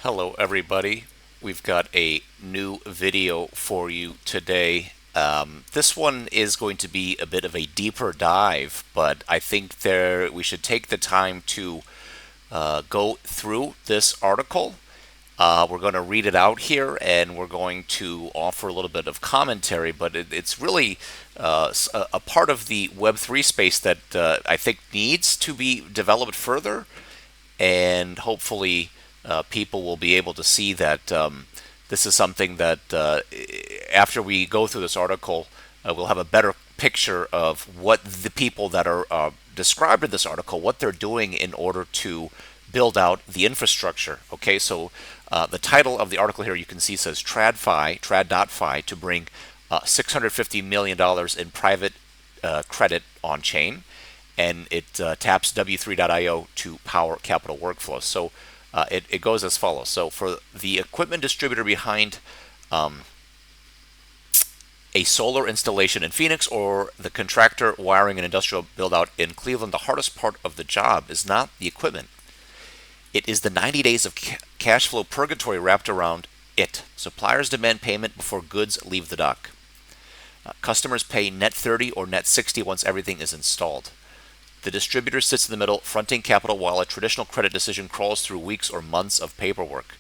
Hello, everybody. We've got a new video for you today. This one is going to be a bit of a deeper dive, but I think we should take the time to go through this article. We're going to read it out here, and we're going to offer a little bit of commentary. But it's really a part of the Web3 space that I think needs to be developed further, and hopefully people will be able to see that this is something that after we go through this article, we'll have a better picture of what the people that are described in this article, what they're doing in order to build out the infrastructure. Okay, so the title of the article here you can see says Trad.Fi to bring $650 million in private credit on chain, and it taps W3.io to power capital workflows. So it goes as follows. So for the equipment distributor behind a solar installation in Phoenix or the contractor wiring an industrial build out in Cleveland, the hardest part of the job is not the equipment. It is the 90 days of cash flow purgatory wrapped around it. Suppliers demand payment before goods leave the dock. Customers pay net 30 or net 60 once everything is installed. The distributor sits in the middle, fronting capital while a traditional credit decision crawls through weeks or months of paperwork.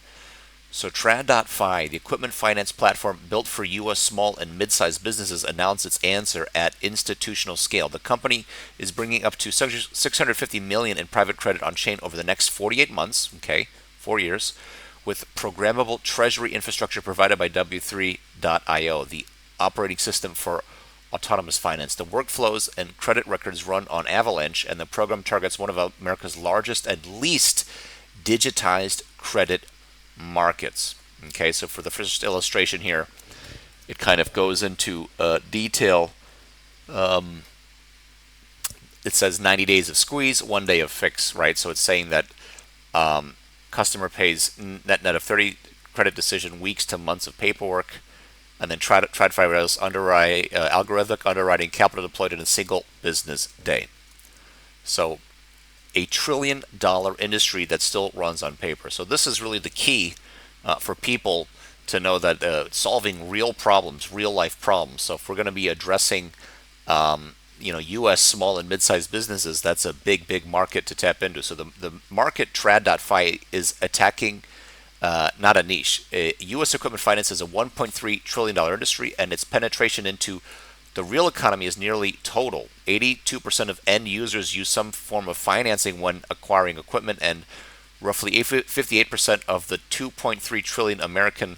So Trad.Fi, the equipment finance platform built for U.S. small and mid-sized businesses, announced its answer at institutional scale. The company is bringing up to $650 million in private credit on chain over the next 48 months, okay, 4 years, with programmable treasury infrastructure provided by W3.io, the operating system for autonomous finance. The workflows and credit records run on Avalanche, and the program targets one of America's largest and least digitized credit markets. Okay, so for the first illustration here, it kind of goes into detail. It says 90 days of squeeze, 1 day of fix, right? So it's saying that customer pays net of 30 credit decision, weeks to months of paperwork, and then Trad.Fi algorithmic underwriting, capital deployed in a single business day. So a $1 trillion industry that still runs on paper. So this is really the key for people to know that solving real problems, real life problems. So if we're going to be addressing U.S. small and mid-sized businesses, that's a big market to tap into. So the market Trad.Fi is attacking not a niche. U.S. equipment finance is a $1.3 trillion industry, and its penetration into the real economy is nearly total. 82% of end users use some form of financing when acquiring equipment, and roughly 58% of the 2.3 trillion American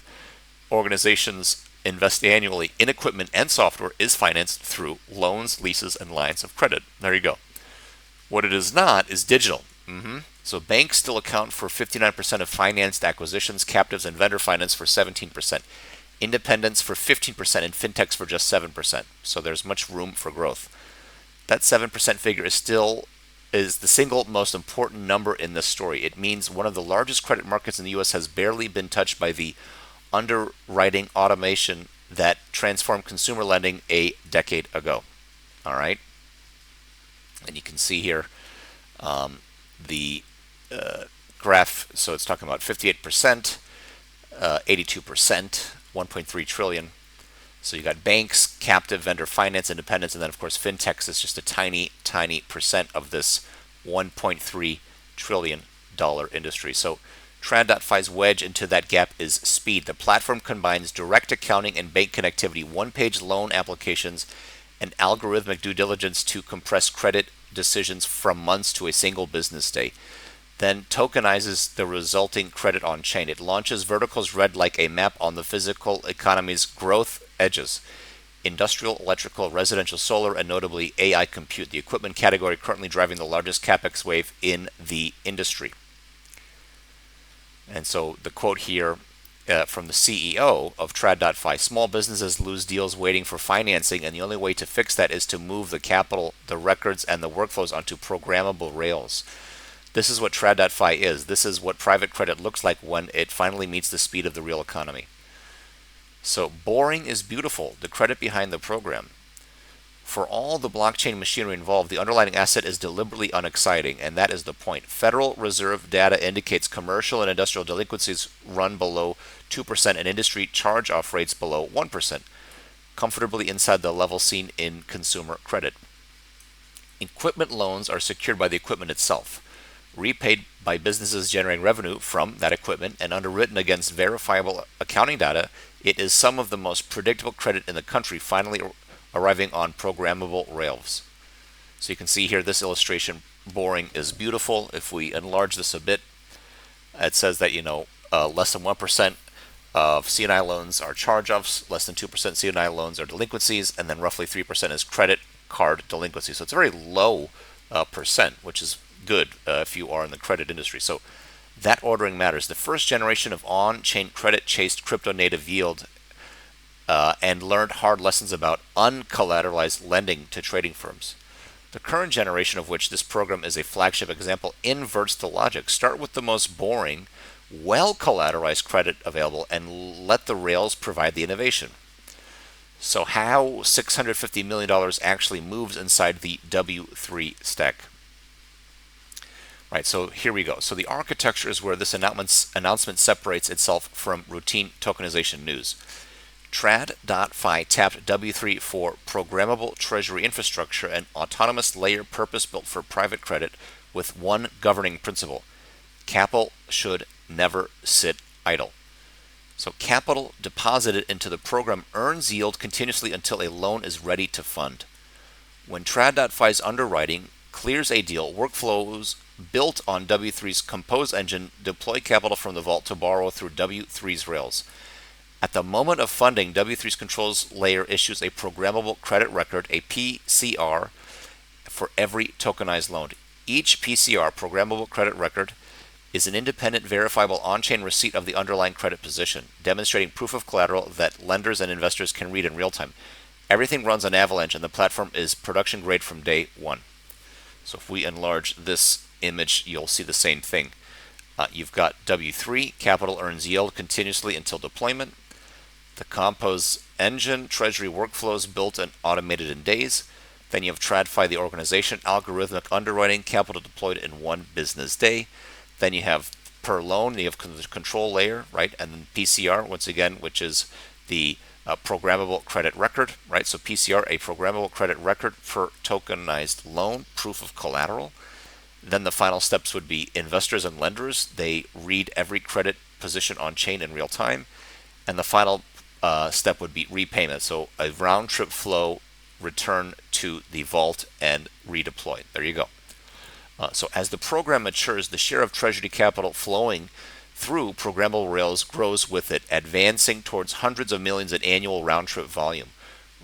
organizations invest annually in equipment and software is financed through loans, leases, and lines of credit. There you go. What it is not is digital. So banks still account for 59% of financed acquisitions, captives and vendor finance for 17%, independents for 15%, and fintechs for just 7%. So there's much room for growth. That 7% figure is the single most important number in this story. It means one of the largest credit markets in the U.S. has barely been touched by the underwriting automation that transformed consumer lending a decade ago. All right, and you can see here the graph. So it's talking about 58%, 82%, 1.3 trillion. So you got banks, captive, vendor finance, independents, and then of course fintechs is just a tiny percent of this $1.3 trillion industry. So Trad.Fi's wedge into that gap is speed. The platform combines direct accounting and bank connectivity, one-page loan applications, and algorithmic due diligence to compress credit decisions from months to a single business day. Then tokenizes the resulting credit on chain. It launches verticals read like a map on the physical economy's growth edges: industrial, electrical, residential, solar, and notably AI compute, the equipment category currently driving the largest capex wave in the industry. And so the quote here from the CEO of Trad.Fi: small businesses lose deals waiting for financing, and the only way to fix that is to move the capital, the records, and the workflows onto programmable rails. This is what Trad.Fi is. This is what private credit looks like when it finally meets the speed of the real economy. So boring is beautiful, the credit behind the program. For all the blockchain machinery involved, the underlying asset is deliberately unexciting, and that is the point. Federal Reserve data indicates commercial and industrial delinquencies run below 2% and industry charge-off rates below 1%, comfortably inside the level seen in consumer credit. Equipment loans are secured by the equipment itself, repaid by businesses generating revenue from that equipment, and underwritten against verifiable accounting data. It is some of the most predictable credit in the country, finally arriving on programmable rails. So you can see here this illustration, boring is beautiful. If we enlarge this a bit, it says that less than 1% of C&I loans are charge-offs, less than 2% C&I loans are delinquencies, and then roughly 3% is credit card delinquency. So it's a very low percent, which is good if you are in the credit industry. So that ordering matters. The first generation of on-chain credit chased crypto native yield and learned hard lessons about uncollateralized lending to trading firms. The current generation, of which this program is a flagship example, inverts the logic. Start with the most boring, well-collateralized credit available and let the rails provide the innovation. So how $650 million actually moves inside the W3 stack. Right, so here we go. So the architecture is where this announcement separates itself from routine tokenization news. Trad.Fi tapped W3 for programmable treasury infrastructure and autonomous layer purpose-built for private credit with one governing principle. Capital should never sit idle. So capital deposited into the program earns yield continuously until a loan is ready to fund. When Trad.Fi's underwriting clears a deal, workflows built on W3's Compose engine deploy capital from the vault to borrow through W3's rails. At the moment of funding, W3's controls layer issues a programmable credit record, a PCR, for every tokenized loan. Each PCR, programmable credit record, is an independent, verifiable on-chain receipt of the underlying credit position, demonstrating proof of collateral that lenders and investors can read in real time. Everything runs on Avalanche, and the platform is production grade from day one. So if we enlarge this image, you'll see the same thing. You've got W3, capital earns yield continuously until deployment. The Compose engine, treasury workflows built and automated in days. Then you have Trad.Fi, the organization, algorithmic underwriting, capital deployed in one business day. Then you have per loan, you have the control layer, right? And then PCR, once again, which is the programmable credit record, right? So PCR, a programmable credit record for tokenized loan, proof of collateral. Then the final steps would be investors and lenders. They read every credit position on chain in real time. And the final step would be repayment. So a round trip flow, return to the vault and redeploy. There you go. So as the program matures, the share of treasury capital flowing through programmable rails grows with it, advancing towards hundreds of millions in annual round trip volume.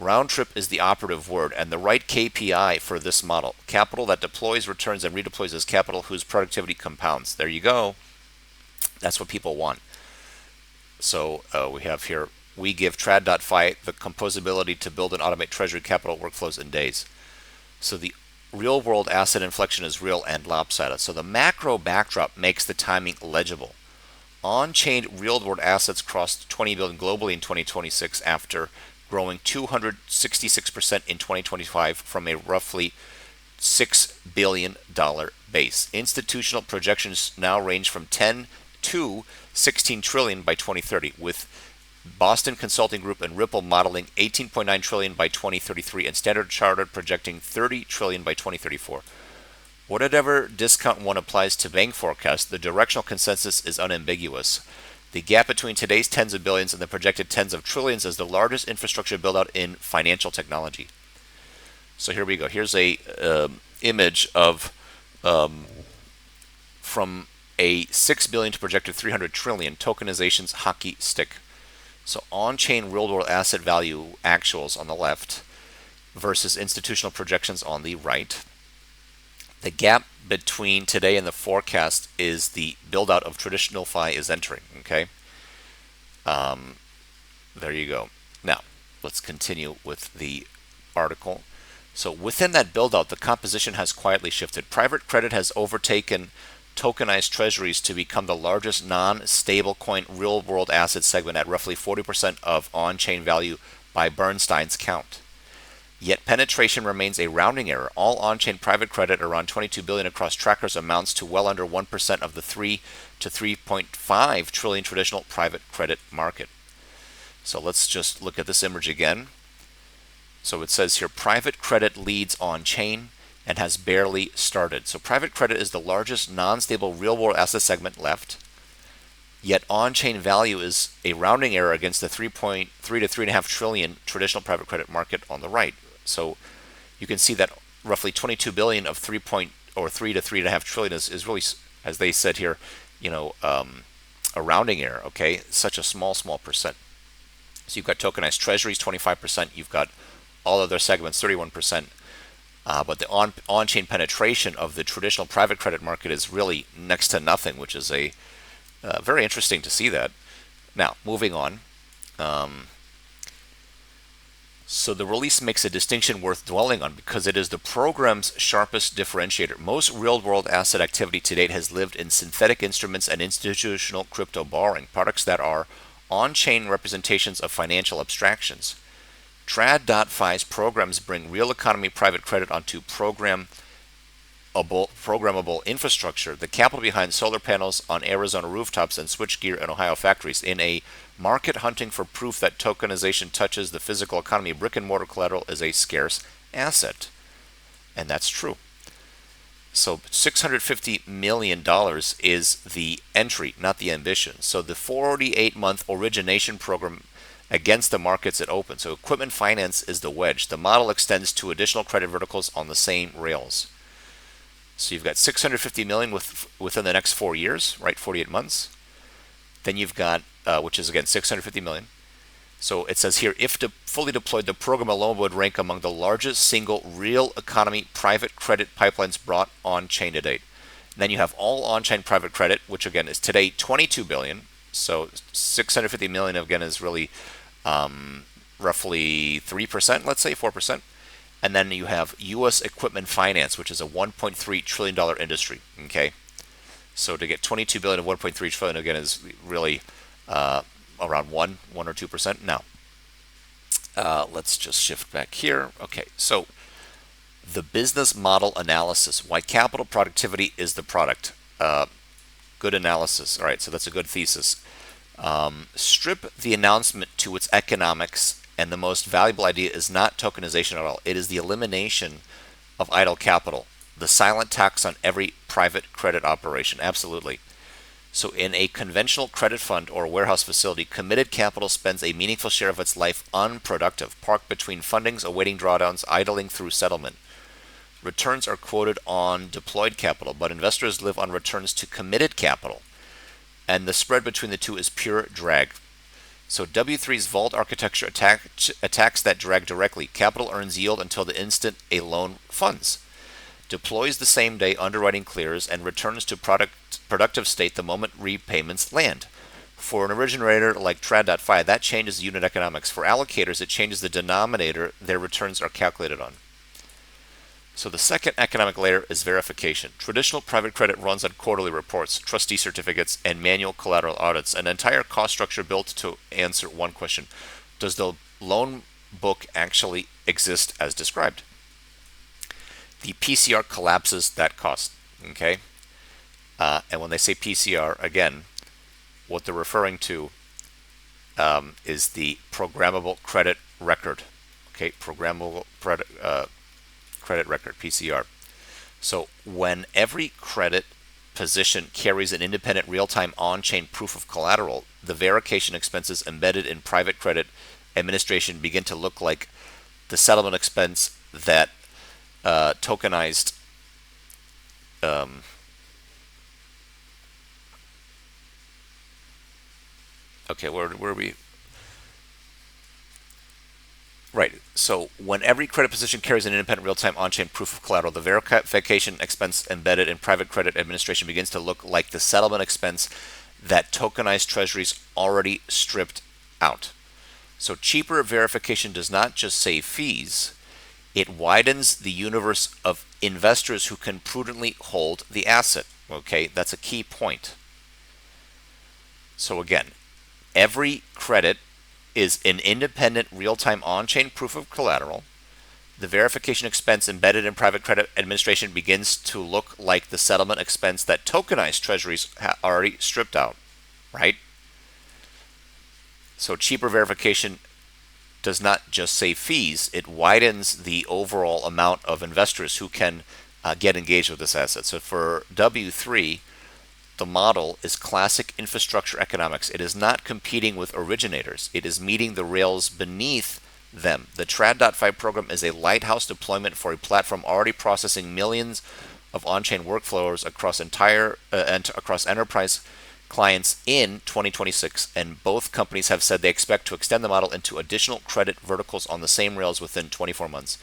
Round trip is the operative word and the right KPI for this model. Capital that deploys, returns, and redeploys is capital whose productivity compounds. There you go. That's what people want. So we have here, we give Trad.Fi the composability to build and automate treasury capital workflows in days. So the real world asset inflection is real and lopsided. So the macro backdrop makes the timing legible. On-chain real-world assets crossed 20 billion globally in 2026 after growing 266% in 2025 from a roughly $6 billion base. Institutional projections now range from 10 to 16 trillion by 2030, with Boston Consulting Group and Ripple modeling 18.9 trillion by 2033 and Standard Chartered projecting 30 trillion by 2034. Whatever discount one applies to bank forecasts, the directional consensus is unambiguous. The gap between today's tens of billions and the projected tens of trillions is the largest infrastructure build-out in financial technology. So here we go. Here's a image of from a 6 billion to projected 300 trillion tokenization's hockey stick. So on-chain real-world asset value actuals on the left versus institutional projections on the right. The gap between today and the forecast is the build-out of traditional Fi is entering, okay? There you go. Now, let's continue with the article. So within that build-out, the composition has quietly shifted. Private credit has overtaken tokenized treasuries to become the largest non-stablecoin real-world asset segment at roughly 40% of on-chain value by Bernstein's count. Yet penetration remains a rounding error. All on-chain private credit, around 22 billion across trackers, amounts to well under 1% of the 3 to 3.5 trillion traditional private credit market. So let's just look at this image again. So it says here, private credit leads on-chain and has barely started. So private credit is the largest non-stable real-world asset segment left. Yet on-chain value is a rounding error against the 3.3 to 3.5 trillion traditional private credit market on the right. So you can see that roughly 22 billion of 3 to 3.5 trillion is really, as they said here, a rounding error. Okay, such a small percent. So you've got tokenized treasuries 25%. You've got all other segments 31%. But the on-chain penetration of the traditional private credit market is really next to nothing, which is very interesting to see that. Now, moving on. So the release makes a distinction worth dwelling on because it is the program's sharpest differentiator. Most real-world asset activity to date has lived in synthetic instruments and institutional crypto borrowing, products that are on-chain representations of financial abstractions. Trad.Fi's programs bring real economy private credit onto programmable infrastructure, the capital behind solar panels on Arizona rooftops and switchgear in Ohio factories. In a market hunting for proof that tokenization touches the physical economy, brick and mortar collateral is a scarce asset. And that's true. So $650 million is the entry, not the ambition. So the 48-month origination program against the markets it opens. So equipment finance is the wedge. The model extends to additional credit verticals on the same rails. So you've got 650 million within the next 4 years, right? 48 months. Then you've got, which is again 650 million. So it says here, if fully deployed, the program alone would rank among the largest single real economy private credit pipelines brought on chain to date. And then you have all on-chain private credit, which again is today 22 billion. So 650 million again is really roughly 3%, let's say 4%. And then you have U.S. equipment finance, which is a $1.3 trillion industry. Okay, so to get 22 billion of 1.3 trillion again is really around 1 or 2%. Now, let's just shift back here. Okay, so the business model analysis, why capital productivity is the product. Good analysis. All right, so that's a good thesis. Strip the announcement to its economics, and the most valuable idea is not tokenization at all. It is the elimination of idle capital, the silent tax on every private credit operation. Absolutely. So in a conventional credit fund or warehouse facility, committed capital spends a meaningful share of its life unproductive, parked between fundings, awaiting drawdowns, idling through settlement. Returns are quoted on deployed capital, but investors live on returns to committed capital, and the spread between the two is pure drag. So W3's vault architecture attacks that drag directly. Capital earns yield until the instant a loan funds, deploys the same day underwriting clears, and returns to productive state the moment repayments land. For an originator like Trad.Fi, that changes unit economics. For allocators, it changes the denominator their returns are calculated on. So the second economic layer is verification. Traditional private credit runs on quarterly reports, trustee certificates, and manual collateral audits, an entire cost structure built to answer one question: does the loan book actually exist as described? The PCR collapses that cost. Okay, and when they say PCR, again, what they're referring to is the programmable credit record. Okay, programmable credit record, PCR. So when every credit position carries an independent real-time on-chain proof of collateral, the verification expenses embedded in private credit administration begin to look like the settlement expense that tokenized okay, where are we? Right. So when every credit position carries an independent real-time on-chain proof of collateral, the verification expense embedded in private credit administration begins to look like the settlement expense that tokenized treasuries already stripped out. So cheaper verification does not just save fees, it widens the universe of investors who can prudently hold the asset. Okay, that's a key point. So again, every credit is an independent real-time on-chain proof of collateral. The verification expense embedded in private credit administration begins to look like the settlement expense that tokenized treasuries already stripped out, right? So cheaper verification does not just save fees, it widens the overall amount of investors who can get engaged with this asset. So for W3, the model is classic infrastructure economics. It is not competing with originators. It is meeting the rails beneath them. The Trad.Fi program is a lighthouse deployment for a platform already processing millions of on-chain workflows across enterprise clients in 2026, and both companies have said they expect to extend the model into additional credit verticals on the same rails within 24 months.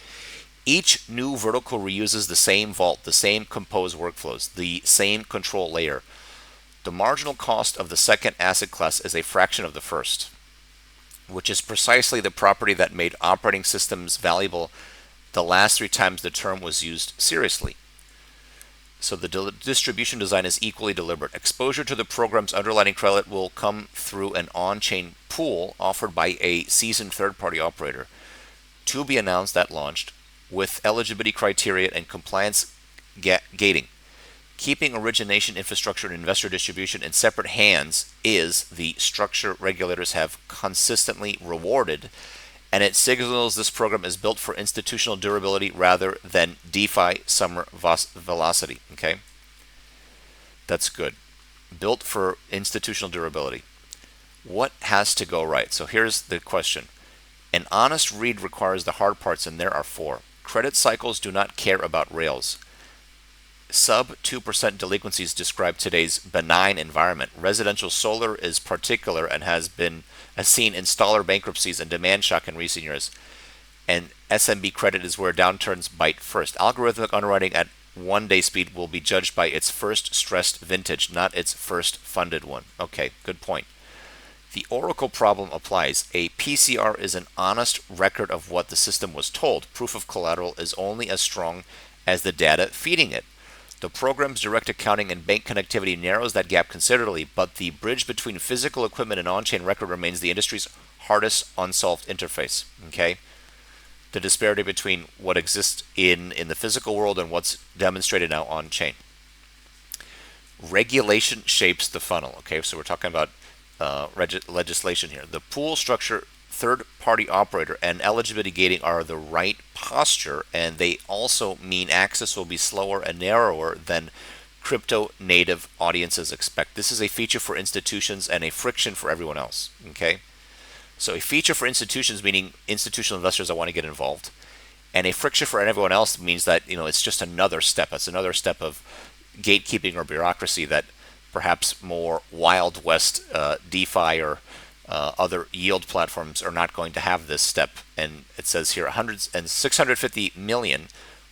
Each new vertical reuses the same vault, the same compose workflows, the same control layer. The marginal cost of the second asset class is a fraction of the first, which is precisely the property that made operating systems valuable the last 3 times the term was used seriously. So the distribution design is equally deliberate. Exposure to the program's underlying credit will come through an on-chain pool offered by a seasoned third-party operator, to be announced at launch, with eligibility criteria and compliance gating. Keeping origination infrastructure and investor distribution in separate hands is the structure regulators have consistently rewarded, and it signals this program is built for institutional durability rather than DeFi summer velocity. Okay, that's good. Built for institutional durability. What has to go right? So here's the question. An honest read requires the hard parts, and there are 4. Credit cycles do not care about rails. Sub 2% delinquencies describe today's benign environment. Residential solar is particular and has seen installer bankruptcies and demand shock in recent years. And SMB credit is where downturns bite first. Algorithmic underwriting at 1-day speed will be judged by its first stressed vintage, not its first funded one. Okay, good point. The Oracle problem applies. A PCR is an honest record of what the system was told. Proof of collateral is only as strong as the data feeding it. The program's direct accounting and bank connectivity narrows that gap considerably, but the bridge between physical equipment and on-chain record remains the industry's hardest unsolved interface. Okay, the disparity between what exists in the physical world and what's demonstrated now on-chain. Regulation shapes the funnel. Okay, so we're talking about legislation here. The pool structure, third-party operator, and eligibility gating are the right posture, and they also mean access will be slower and narrower than crypto-native audiences expect. This is a feature for institutions and a friction for everyone else. Okay, so a feature for institutions meaning institutional investors that want to get involved, and a friction for everyone else means that it's just another step. It's another step of gatekeeping or bureaucracy that perhaps more Wild West DeFi or other yield platforms are not going to have this step. And it says here 650 million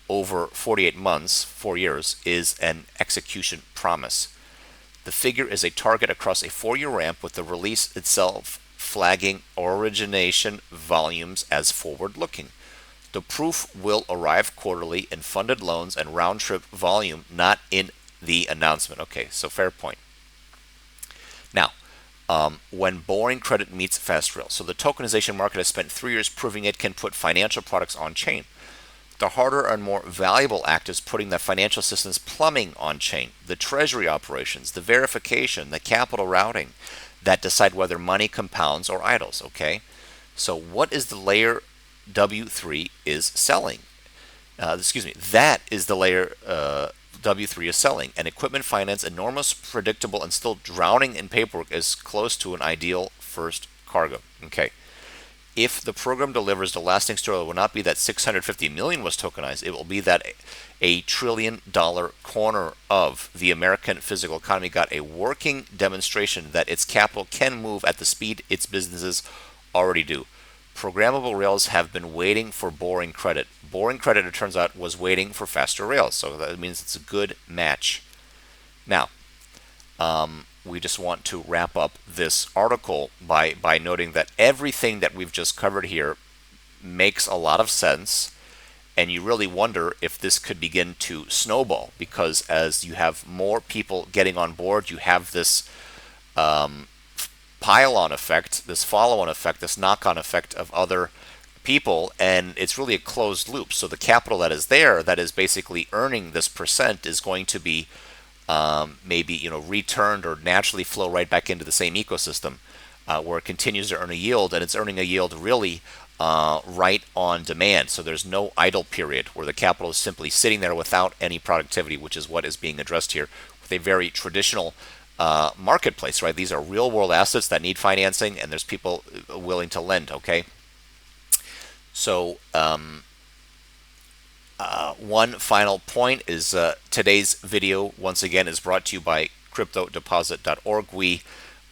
over 48 months, 4 years, is an execution promise. The figure is a target across a 4-year ramp, with the release itself flagging origination volumes as forward-looking. The proof will arrive quarterly in funded loans and round-trip volume, not in the announcement. Okay, so fair point. Now, when boring credit meets fast rail. So the tokenization market has spent 3 years proving it can put financial products on chain. The harder and more valuable act is putting the financial system's plumbing on chain. The treasury operations, the verification, the capital routing that decide whether money compounds or idles. Okay, so what is the layer W3 is selling? That is the layer W3 is selling. And equipment finance, enormous, predictable, and still drowning in paperwork, is close to an ideal first cargo. Okay. If the program delivers, the lasting story will not be that 650 million was tokenized. It will be that a $1 trillion corner of the American physical economy got a working demonstration that its capital can move at the speed its businesses already do. Programmable rails have been waiting for boring credit. Boring credit, it turns out, was waiting for faster rails. So that means it's a good match. Now, we just want to wrap up this article by noting that everything that we've just covered here makes a lot of sense, and you really wonder if this could begin to snowball, because as you have more people getting on board, you have this pile-on effect, this follow-on effect, this knock-on effect of other people, and it's really a closed loop. So the capital that is there, that is basically earning this percent, is going to be maybe returned or naturally flow right back into the same ecosystem, where it continues to earn a yield, and it's earning a yield really right on demand. So there's no idle period where the capital is simply sitting there without any productivity, which is what is being addressed here with a very traditional marketplace, right? These are real world assets that need financing, and there's people willing to lend. Okay, so one final point is today's video once again is brought to you by cryptodeposit.org. We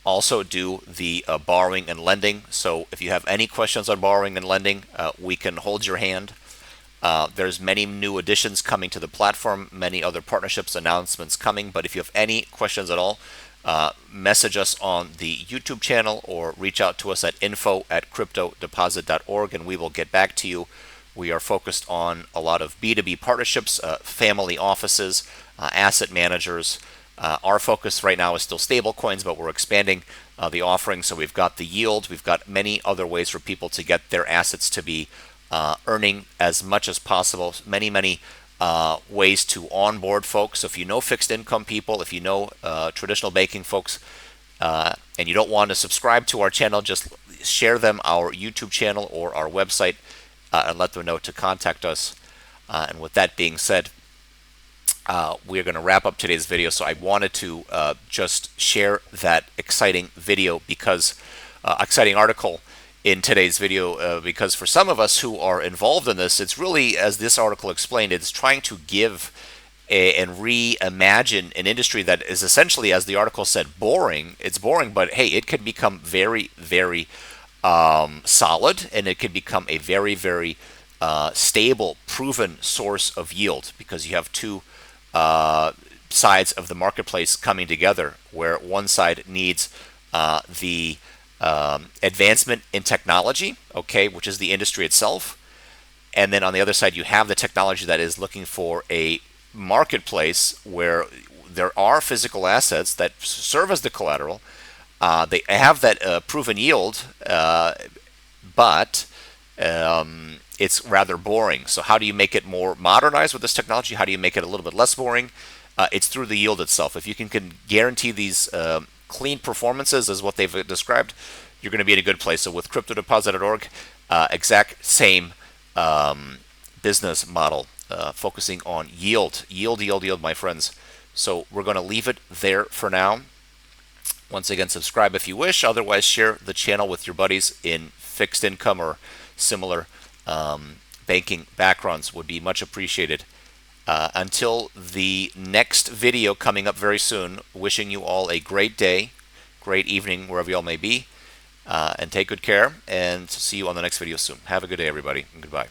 also do the borrowing and lending. So if you have any questions on borrowing and lending, we can hold your hand. There's many new additions coming to the platform, many other partnerships announcements coming. But if you have any questions at all, message us on the YouTube channel or reach out to us at info@cryptodeposit.org, and we will get back to you. We are focused on a lot of B2B partnerships, family offices, asset managers. Our focus right now is still stable coins, but we're expanding the offering. So we've got the yield. We've got many other ways for people to get their assets to be earning as much as possible. Many ways to onboard folks. So if you know fixed income people, if you know traditional banking folks, and you don't want to subscribe to our channel, just share them our YouTube channel or our website and let them know to contact us. And with that being said, we're going to wrap up today's video. So I wanted to just share that exciting video because exciting article in today's video because for some of us who are involved in this, it's really, as this article explained, it's trying to give and reimagine an industry that is essentially, as the article said, boring. It's boring, but hey, it can become very, very solid, and it can become a very, very stable, proven source of yield because you have two sides of the marketplace coming together, where one side needs the advancement in technology, okay, which is the industry itself, and then on the other side you have the technology that is looking for a marketplace where there are physical assets that serve as the collateral. They have that proven yield, but it's rather boring. So how do you make it more modernized with this technology? How do you make it a little bit less boring? It's through the yield itself. If you can guarantee these clean performances, as what they've described, you're going to be in a good place. So with cryptodeposit.org, exact same business model, focusing on yield, my friends. So we're going to leave it there for now. Once again, subscribe if you wish. Otherwise, share the channel with your buddies in fixed income or similar banking backgrounds would be much appreciated. Until the next video coming up very soon, wishing you all a great day, great evening, wherever you all may be, and take good care, and see you on the next video soon. Have a good day, everybody, and goodbye.